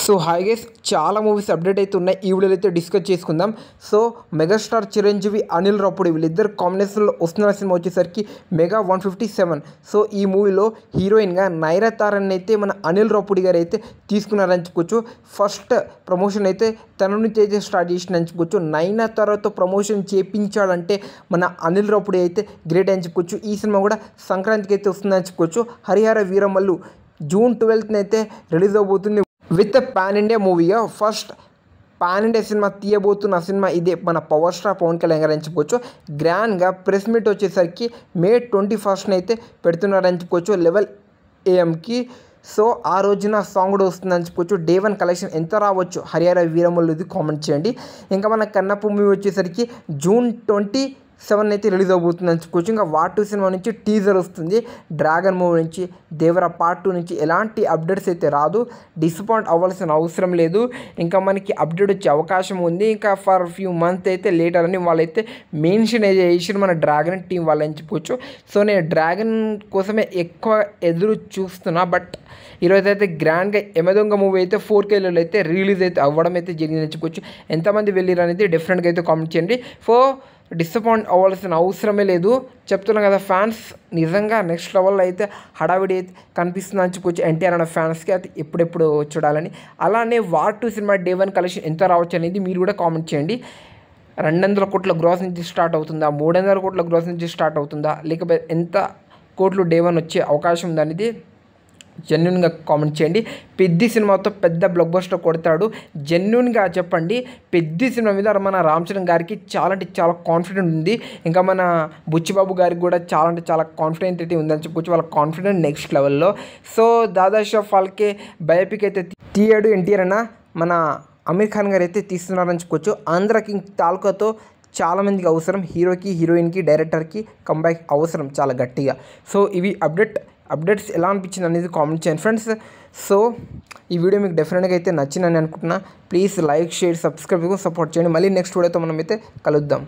So hi guys, చాలా movies update అయితే ఉన్నాయి. ఈ వీడియోలో అయితే డిస్కస్ చేసుకుందాం. సో మెగాస్టార్ చిరంజీవి, అనిల్ రావుపూడి వీళ్ళిద్దరు కాంబినేషన్లో వస్తున్న సినిమా వచ్చేసరికి మెగా 157. సో ఈ మూవీలో హీరోయిన్గా నైరాతారని అయితే మన అనిల్ రావుపూడి గారు అయితే తీసుకున్నారని చెప్పుకోవచ్చు. ఫస్ట్ ప్రమోషన్ అయితే తన నుంచి అయితే స్టార్ట్ చేసిందని చెప్పుకోవచ్చు. నైరాతారతో ప్రమోషన్ చేయించాడంటే మన అనిల్ రావుపూడి అయితే గ్రేట్ అని చెప్పుకోవచ్చు. ఈ సినిమా కూడా సంక్రాంతికి అయితే వస్తుందని చెప్పుకోవచ్చు. హరిహర వీరమల్లు జూన్ 12న అయితే రిలీజ్ అవబోతుంది. విత్ పాన్ ఇండియా మూవీగా ఫస్ట్ పాన్ ఇండియా సినిమా తీయబోతున్న సినిమా ఇదే. మన పవర్ స్టార్ పవన్ కళ్యాణ్ గారు అని చెప్పుకోవచ్చు. గ్రాండ్గా ప్రెస్ మీట్ వచ్చేసరికి May 21 అయితే పెడుతున్నారని చెప్పుకోవచ్చు 11 AM. సో ఆ రోజున సాంగ్ కూడా వస్తుందని చెప్పుకోవచ్చు. Day 1 కలెక్షన్ ఎంత రావచ్చు హరిహర వీరమల్లుది కామెంట్ చేయండి. ఇంకా మన కన్నప్ప మూవీ వచ్చేసరికి June 27 అయితే రిలీజ్ అవబోతుందని చెప్పుకోవచ్చు. ఇంకా వార్ 2 సినిమా నుంచి టీజర్ వస్తుంది. డ్రాగన్ మూవీ నుంచి, దేవరా పార్ట్ 2 నుంచి ఎలాంటి అప్డేట్స్ అయితే రాదు. డిసప్పాయింట్ అవ్వాల్సిన అవసరం లేదు. ఇంకా మనకి అప్డేట్ వచ్చే అవకాశం ఉంది. ఇంకా ఫర్ ఫ్యూ మంత్ అయితే లేటర్ అని వాళ్ళైతే మెన్షన్ చేసి మన డ్రాగన్ టీం వాళ్ళని చెప్పుకోవచ్చు. సో నేను డ్రాగన్ కోసమే ఎక్కువ ఎదురు చూస్తున్నా. బట్ ఈరోజు అయితే గ్రాండ్గా యమదొంగ మూవీ అయితే 4Kలో అయితే రిలీజ్ అయితే అవ్వడం అయితే జరిగిందని చెప్పుకోవచ్చు. ఎంతమంది వెళ్ళిరు అనేది డెఫినెట్గా అయితే కామెంట్ చేయండి. డిసప్పాయింట్ అవ్వాల్సిన అవసరమే లేదు. చెప్తున్నాం కదా, ఫ్యాన్స్ నిజంగా నెక్స్ట్ లెవెల్లో అయితే హడావిడి అయితే కనిపిస్తుందని చెప్పుకోవచ్చు. ఎన్టీఆర్ అన్న ఫ్యాన్స్కి అది ఎప్పుడెప్పుడు చూడాలని. అలానే వార్ 2 సినిమా Day 1 కలెక్షన్ ఎంత రావచ్చు అనేది మీరు కూడా కామెంట్ చేయండి. 200 కోట్ల గ్రాస్ నుంచి స్టార్ట్ అవుతుందా, 300 కోట్ల గ్రాస్ నుంచి స్టార్ట్ అవుతుందా, లేకపోతే ఎంత కోట్లు Day 1 వచ్చే అవకాశం ఉందనేది జెన్యున్గా కామెంట్ చేయండి. పెద్ద సినిమాతో పెద్ద బ్లాక్ బస్టర్ కొడతాడు. జెన్యున్గా చెప్పండి. పెద్ద సినిమా మీద మన రామ్ చరణ్ గారికి చాలా అంటే చాలా కాన్ఫిడెంట్ ఉంది. ఇంకా మన బుచ్చిబాబు గారికి కూడా చాలా అంటే చాలా కాన్ఫిడెంట్ అయితే ఉందని చెప్పుకోవచ్చు. వాళ్ళ కాన్ఫిడెంట్ నెక్స్ట్ లెవెల్లో. సో దాదాషా ఫాల్కే బయోపిక్ అయితే తీయడు ఎన్టీఆర్ అన్న, మన అమీర్ ఖాన్ గారు అయితే తీస్తున్నారని చెప్పుకోవచ్చు. ఆంధ్ర కింగ్ తాలూకాతో చాలామందికి అవసరం. హీరోకి, హీరోయిన్కి, డైరెక్టర్కి కంబ్యాక్ అవసరం చాలా గట్టిగా. సో ఇవి అప్డేట్స్ ఎలా అనిపించింది అనేది కామెంట్ చేయండి ఫ్రెండ్స్. సో ఈ వీడియో మీకు డెఫినెట్గా అయితే నచ్చిందని అనుకుంటున్నా. Please like, share, subscribe support చేయండి. మళ్ళీ నెక్స్ట్ వీడియోతో మనం అయితే కలుద్దాం.